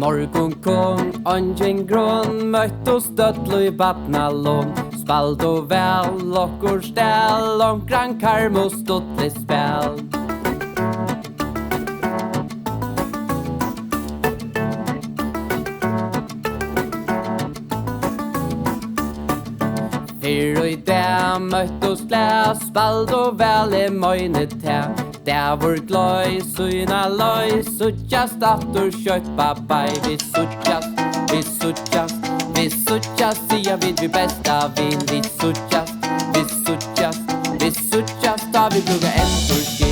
Morgon kom, ungen grunn, møttos dødlo I badnalån. Spalt og vel, lokkur stel, omkran karm og stuttlig spel. Fyr og I dag, møttos glas, spalt og vel møyne te. Der vår gløy, syna løy, suttjast attor kjøtpa bei. Vi suttjast, vi suttjast, vi suttjast, sier vi besta vin. Vi suttjast, vi suttjast, vi suttjast, da vi brukar en turski.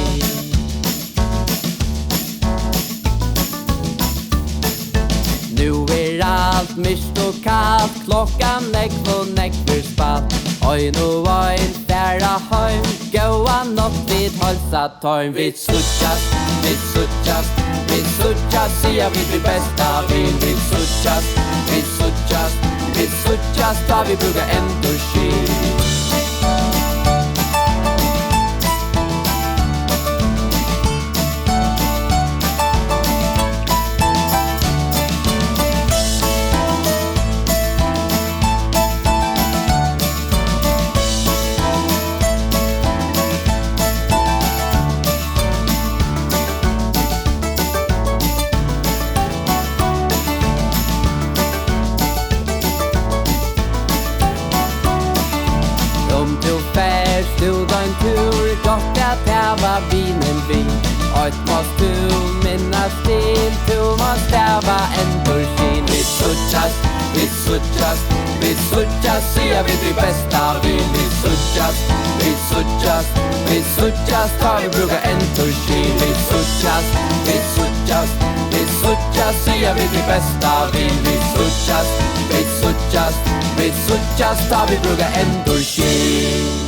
Nu allt mist och kallt, klockan nekver spalt. Oin og oin, færa heim, gåa nått vid halsa tøym. Vi suttjast, vi suttjast, vi suttjast, sier vi besta vin. Vi suttjast, vi suttjast, vi suttjast, da vi brukar en turski. Stod en tur, gott att häva vinen vin. Och ett måste du minnas till, du måste häva en tursin. Vi suttjast, vi suttjast, vi suttjast, sier vi bästa vin. Vi suttjast, vi suttjast, vi suttjast, har vi brukar en tursin. Vi suttjast, vi suttjast, vi suttjast, sier vi bästa vin. Vi suttjast, vi suttjast, vi suttjast, har vi brukar en tursin.